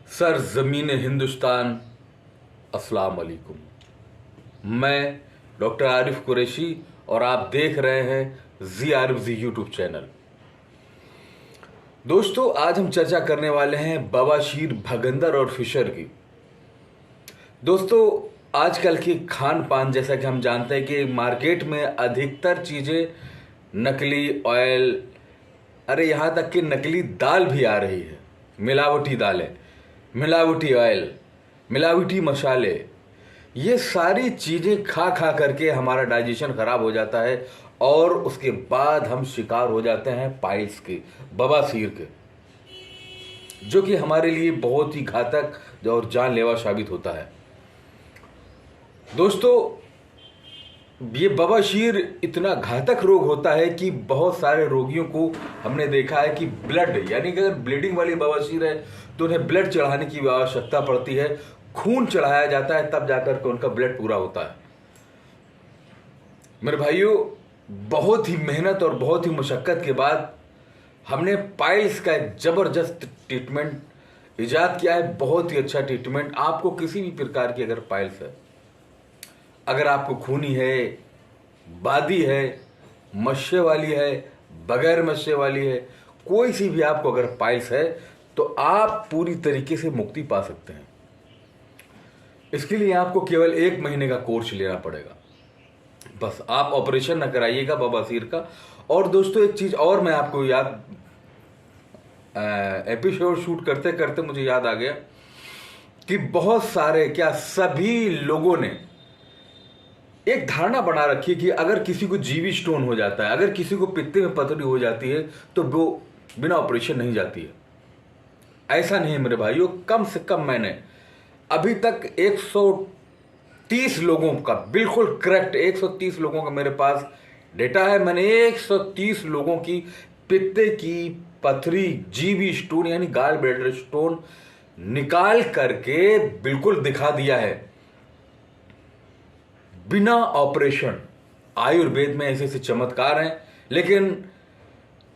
Sir ज़मीन हिंदुस्तान, अस्सलाम वालेकुम। मैं डॉक्टर आरिफ कुरैशी और आप देख रहे हैं जी आरिफ जी यूट्यूब चैनल। दोस्तों, आज हम चर्चा करने वाले हैं बवासीर, भगंदर और फिशर की। दोस्तों, आजकल की खान पान, जैसा कि हम जानते हैं कि मार्केट में अधिकतर चीज़ें नकली ऑयल, अरे यहाँ तक कि नकली दाल भी आ रही है, मिलावटी दालें, मिलावटी ऑयल, मिलावटी मसाले। ये सारी चीज़ें खा खा करके हमारा डाइजेशन खराब हो जाता है और उसके बाद हम शिकार हो जाते हैं पाइल्स के, बवासीर के, जो कि हमारे लिए बहुत ही घातक और जानलेवा साबित होता है। दोस्तों, ये बवासीर इतना घातक रोग होता है कि बहुत सारे रोगियों को हमने देखा है कि ब्लड, यानी कि अगर ब्लीडिंग वाली बवासीर है तो उन्हें ब्लड चढ़ाने की आवश्यकता पड़ती है, खून चढ़ाया जाता है, तब जाकर के उनका ब्लड पूरा होता है। मेरे भाइयों, बहुत ही मेहनत और बहुत ही मशक्कत के बाद हमने पाइल्स का एक जबरदस्त ट्रीटमेंट इजाद किया है। बहुत ही अच्छा ट्रीटमेंट। आपको किसी भी प्रकार की अगर पाइल्स है, अगर आपको खूनी है, बादी है, मस्से वाली है, बगैर मस्से वाली है, कोई सी भी आपको अगर पाइल्स है तो आप पूरी तरीके से मुक्ति पा सकते हैं। इसके लिए आपको केवल 1 महीने का कोर्स लेना पड़ेगा। बस आप ऑपरेशन न कराइएगा बवासीर का। और दोस्तों, एक चीज़ और मैं आपको याद, एपिसोड शूट करते करते मुझे याद आ गया कि बहुत सारे, क्या सभी लोगों ने एक धारणा बना रखी है कि अगर किसी को जीवी स्टोन हो जाता है, अगर किसी को पित्ते में पथरी हो जाती है तो वो बिना ऑपरेशन नहीं जाती है। ऐसा नहीं है मेरे भाइयों। कम से कम मैंने अभी तक 130 लोगों का, बिल्कुल करेक्ट 130 लोगों का मेरे पास डेटा है। मैंने 130 लोगों की पित्ते की पथरी, जीवी स्टोन यानी गाल ब्लैडर स्टोन निकाल करके बिल्कुल दिखा दिया है, बिना ऑपरेशन। आयुर्वेद में ऐसे ऐसे चमत्कार हैं, लेकिन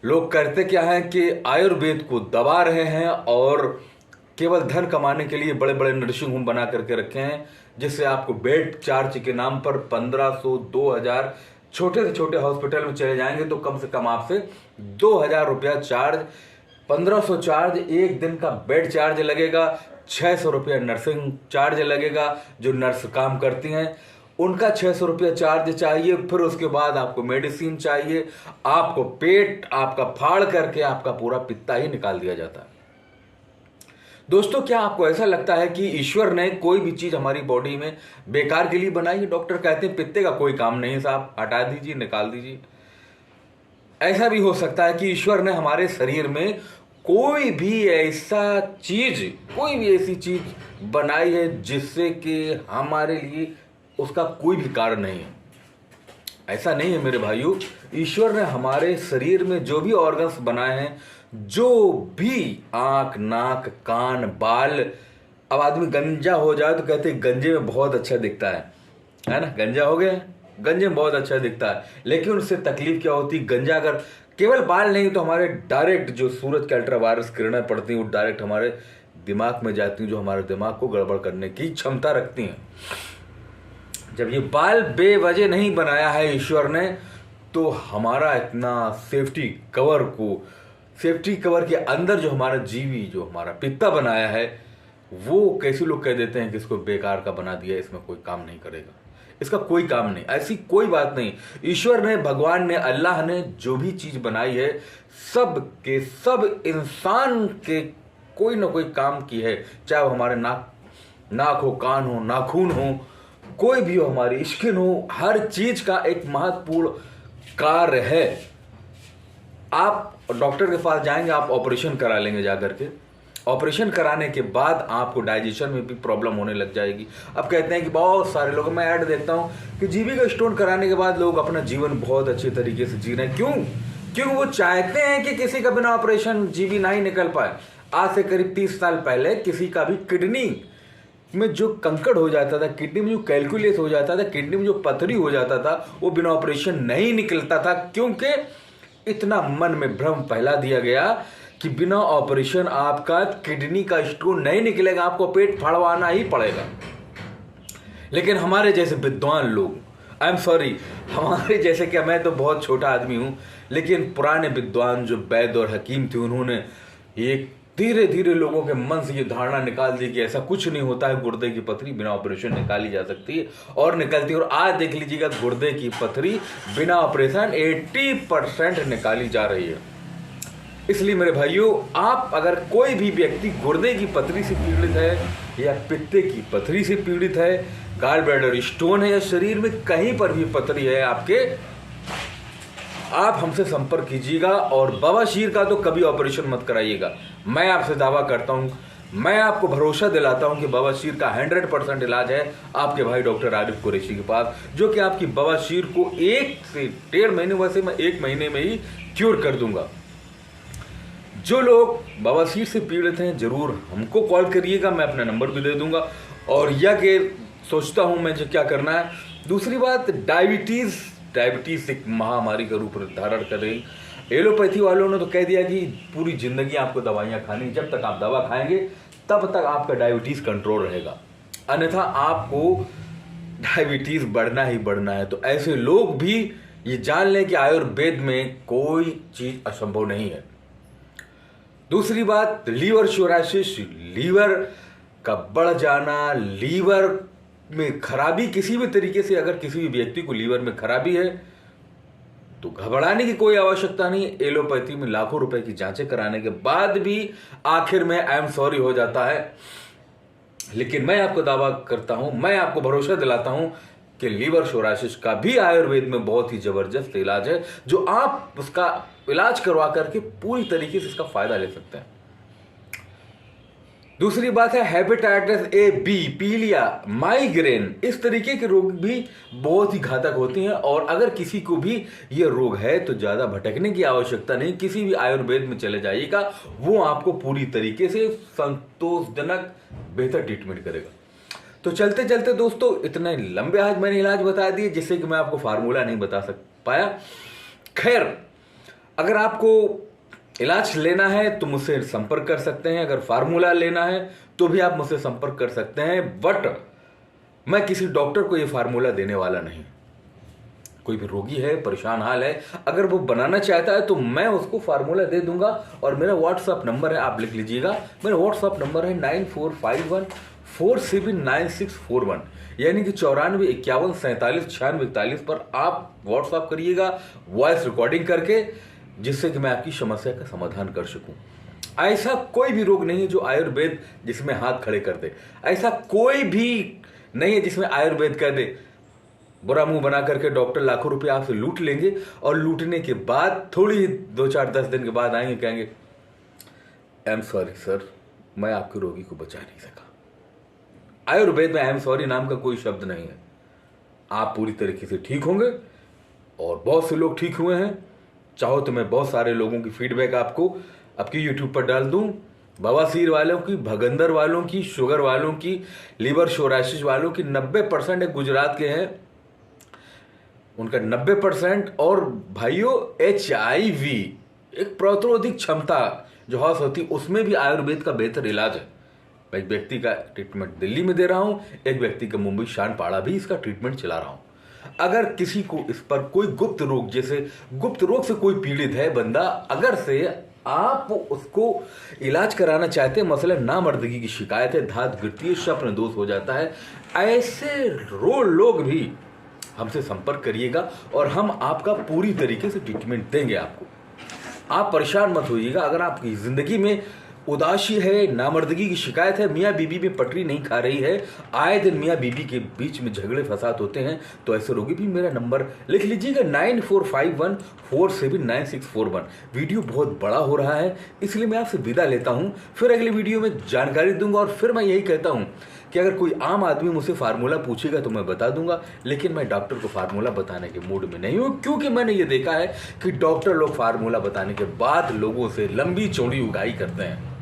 लोग करते क्या है कि आयुर्वेद को दबा रहे हैं और केवल धन कमाने के लिए बड़े बड़े नर्सिंग होम बना करके रखे हैं, जिससे आपको बेड चार्ज के नाम पर 1500, 2000, छोटे से छोटे हॉस्पिटल में चले जाएंगे तो कम से कम आपसे 2000 रुपया चार्ज, 1500 चार्ज, 1 दिन का बेड चार्ज लगेगा, 600 रुपया नर्सिंग चार्ज लगेगा, जो नर्स काम करती हैं उनका 600 रुपया चार्ज चाहिए। फिर उसके बाद आपको मेडिसिन चाहिए, आपको पेट आपका फाड़ करके आपका पूरा पित्ता ही निकाल दिया जाता है। दोस्तों, क्या आपको ऐसा लगता है कि ईश्वर ने कोई भी चीज हमारी बॉडी में बेकार के लिए बनाई है? डॉक्टर कहते हैं पित्ते का कोई काम नहीं है साहब, हटा दीजिए, निकाल दीजिए। ऐसा भी हो सकता है कि ईश्वर ने हमारे शरीर में कोई भी ऐसा चीज, कोई भी ऐसी चीज बनाई है जिससे कि हमारे लिए उसका कोई भी कारण नहीं है। ऐसा नहीं है मेरे भाइयों। ईश्वर ने हमारे शरीर में जो भी ऑर्गन्स बनाए हैं, जो भी आंख, नाक, कान, बाल, अब आदमी गंजा हो जाए तो कहते हैं गंजे में बहुत अच्छा दिखता है ना, गंजा हो गया, गंजे में बहुत अच्छा दिखता है। लेकिन उससे तकलीफ क्या होती है? गंजा अगर केवल बाल नहीं तो हमारे डायरेक्ट जो सूरज के अल्ट्रावायलेट किरणें पड़ती हैं वो डायरेक्ट हमारे दिमाग में जाती हैं, जो हमारे दिमाग को गड़बड़ करने की क्षमता रखती हैं। जब ये बाल बेवजह नहीं बनाया है ईश्वर ने, तो हमारा इतना सेफ्टी कवर के अंदर जो हमारा जीवी, जो हमारा पित्ता बनाया है, वो कैसे लोग कह देते हैं कि इसको बेकार का बना दिया, इसमें कोई काम नहीं करेगा। इसका कोई काम नहीं, ऐसी कोई बात नहीं। ईश्वर ने, भगवान ने, अल्लाह ने जो भी चीज बनाई है, सब के सब इंसान के कोई ना कोई काम की है। चाहे वो हमारे नाक हो, कान हो, नाखून हो, कोई भी हो, हमारी स्किन हो, हर चीज का एक महत्वपूर्ण कार्य है। आप डॉक्टर के पास जाएंगे, आप ऑपरेशन करा लेंगे जाकर के। ऑपरेशन कराने के बाद आपको डाइजेशन में भी प्रॉब्लम होने लग जाएगी। अब कहते हैं कि बहुत सारे लोग, मैं ऐड देखता हूं कि जीवी का स्टोन कराने के बाद लोग अपना जीवन बहुत अच्छे तरीके से जी रहे हैं। क्यों? वो चाहते हैं कि किसी का बिना ऑपरेशन जीवी ना ही निकल पाए। आज से करीब 30 साल पहले किसी का भी किडनी में जो कंकड़ हो जाता था, किडनी में जो कैलकुलेस हो जाता था, किडनी में जो पथरी हो जाता था, वो बिना ऑपरेशन नहीं निकलता था, क्योंकि इतना मन में भ्रम फैला दिया गया कि बिना ऑपरेशन आपका किडनी का स्टोन नहीं निकलेगा, आपको पेट फाड़वाना ही पड़ेगा। लेकिन हमारे जैसे विद्वान लोग, आई एम सॉरी, हमारे जैसे, क्या मैं तो बहुत छोटा आदमी हूं, लेकिन पुराने विद्वान जो वैद्य और हकीम थे, उन्होंने एक धीरे धीरे लोगों के मन से ये धारणा निकाल दी कि ऐसा कुछ नहीं होता है, गुर्दे की पथरी बिना ऑपरेशन निकाली जा सकती है, और निकलती है। और आज देख लीजिएगा, गुर्दे की पथरी बिना ऑपरेशन 80% निकाली जा रही है। इसलिए मेरे भाइयों, आप अगर कोई भी व्यक्ति गुर्दे की पथरी से पीड़ित है या पित्ते की पथरी से पीड़ित है, गॉल ब्लैडर स्टोन है, या शरीर में कहीं पर भी पथरी है आपके, आप हमसे संपर्क कीजिएगा। और बवासीर का तो कभी ऑपरेशन मत कराइएगा। मैं आपसे दावा करता हूं, मैं आपको भरोसा दिलाता हूं कि बवासीर का 100% इलाज है आपके भाई डॉक्टर आरिफ कुरैशी के पास, जो कि आपकी बवासीर को 1 से 1.5 महीने, वैसे मैं 1 महीने में ही क्योर कर दूंगा। जो लोग बवासीर से पीड़ित हैं, जरूर हमको कॉल करिएगा, मैं अपना नंबर भी दे दूंगा। और यह कि सोचता हूं मैं जो क्या करना है। दूसरी बात, डायबिटीज एक महामारी का रूप धारण कर रही। एलोपैथी वालों ने तो कह दिया कि पूरी जिंदगी आपको दवाइयां खानी, जब तक आप दवा खाएंगे तब तक आपका डायबिटीज कंट्रोल रहेगा, अन्यथा आपको डायबिटीज बढ़ना ही बढ़ना है। तो ऐसे लोग भी ये जान लें कि आयुर्वेद में कोई चीज असंभव नहीं है। दूसरी बात, लीवर सोरासिस, लीवर का बढ़ जाना, लीवर में खराबी, किसी भी तरीके से अगर किसी भी व्यक्ति को लीवर में खराबी है तो घबराने की कोई आवश्यकता नहीं। एलोपैथी में लाखों रुपए की जांचें कराने के बाद भी आखिर में आई एम सॉरी हो जाता है। लेकिन मैं आपको दावा करता हूं, मैं आपको भरोसा दिलाता हूं कि लीवर सोरासिस का भी आयुर्वेद में बहुत ही जबरदस्त इलाज है, जो आप उसका इलाज करवा करके पूरी तरीके से इसका फायदा ले सकते हैं। दूसरी बात है हेपेटाइटिस ए, बी, पीलिया, माइग्रेन, इस तरीके के रोग भी बहुत ही घातक होती हैं। और अगर किसी को भी ये रोग है तो ज्यादा भटकने की आवश्यकता नहीं, किसी भी आयुर्वेद में चले जाइएगा, वो आपको पूरी तरीके से संतोषजनक बेहतर ट्रीटमेंट करेगा। तो चलते चलते दोस्तों, इतने लंबे आज मैंने इलाज बता दिए जिससे कि मैं आपको फार्मूला नहीं बता पाया। खैर, अगर आपको इलाज लेना है तो मुझसे संपर्क कर सकते हैं, अगर फार्मूला लेना है तो भी आप मुझसे संपर्क कर सकते हैं। बट मैं किसी डॉक्टर को ये फार्मूला देने वाला नहीं। कोई भी रोगी है, परेशान हाल है, अगर वो बनाना चाहता है तो मैं उसको फार्मूला दे दूंगा। और मेरा व्हाट्सएप नंबर है, आप लिख लीजिएगा, मेरा व्हाट्सएप नंबर है 9451479641, यानी कि 94 51 47 96 41 पर आप व्हाट्सएप करिएगा वॉइस रिकॉर्डिंग करके, जिससे कि मैं आपकी समस्या का समाधान कर सकूं। ऐसा कोई भी रोग नहीं है जो आयुर्वेद जिसमें हाथ खड़े कर दे, ऐसा कोई भी नहीं है जिसमें आयुर्वेद कह दे। बुरा मुंह बना करके डॉक्टर लाखों रुपए आपसे लूट लेंगे, और लूटने के बाद थोड़ी 2-4-10 दिन के बाद आएंगे, कहेंगे आई एम सॉरी सर, मैं आपके रोगी को बचा नहीं सका। आयुर्वेद में आई एम सॉरी नाम का कोई शब्द नहीं है। आप पूरी तरीके से ठीक होंगे, और बहुत से लोग ठीक हुए हैं। चाहो तो मैं बहुत सारे लोगों की फीडबैक आपको आपकी यूट्यूब पर डाल दूं, बवासीर वालों की, भगंदर वालों की, शुगर वालों की, लीवर सोरासिस वालों की 90% गुजरात के हैं, उनका 90%। और भाइयों, HIV एक प्रतिरोधक क्षमता जो हौस होती, उसमें भी आयुर्वेद का बेहतर इलाज है। मैं एक व्यक्ति का ट्रीटमेंट दिल्ली में दे रहा हूं, एक व्यक्ति का मुंबई शानपाड़ा भी इसका ट्रीटमेंट चला रहा हूं। अगर किसी को इस पर कोई गुप्त रोग, जैसे गुप्त रोग से कोई पीड़ित है बंदा, अगर से आप उसको इलाज कराना चाहते हैं, मसलन नामर्दगी की शिकायत है, धात गिरती है, स्वप्न दोष हो जाता है, ऐसे लोग भी हमसे संपर्क करिएगा और हम आपका पूरी तरीके से ट्रीटमेंट देंगे आपको। आप परेशान मत होइएगा। अगर आपकी जिंदगी में उदासी है, नामर्दगी की शिकायत है, मियाँ बीबी में पटरी नहीं खा रही है, आए दिन मियाँ बीबी के बीच में झगड़े फसाद होते हैं, तो ऐसे रोगी भी मेरा नंबर लिख लीजिएगा 9451479641। वीडियो बहुत बड़ा हो रहा है, इसलिए मैं आपसे विदा लेता हूं, फिर अगले वीडियो में जानकारी दूंगा। और फिर मैं यही कहता हूं कि अगर कोई आम आदमी मुझसे फार्मूला पूछेगा तो मैं बता दूंगा, लेकिन मैं डॉक्टर को फार्मूला बताने के मूड में नहीं हूं, क्योंकि मैंने ये देखा है कि डॉक्टर लोग फार्मूला बताने के बाद लोगों से लंबी चौड़ी उगाई करते हैं।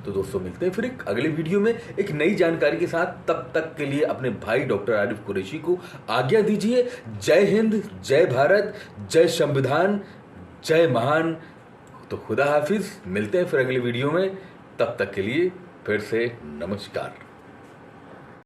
तो दोस्तों, मिलते हैं फिर एक अगले वीडियो में एक नई जानकारी के साथ। तब तक के लिए अपने भाई डॉक्टर आरिफ कुरैशी को आज्ञा दीजिए। जय हिंद, जय भारत, जय संविधान, जय महान तो खुदा हाफिज, मिलते हैं फिर अगली वीडियो में। तब तक के लिए फिर से नमस्कार।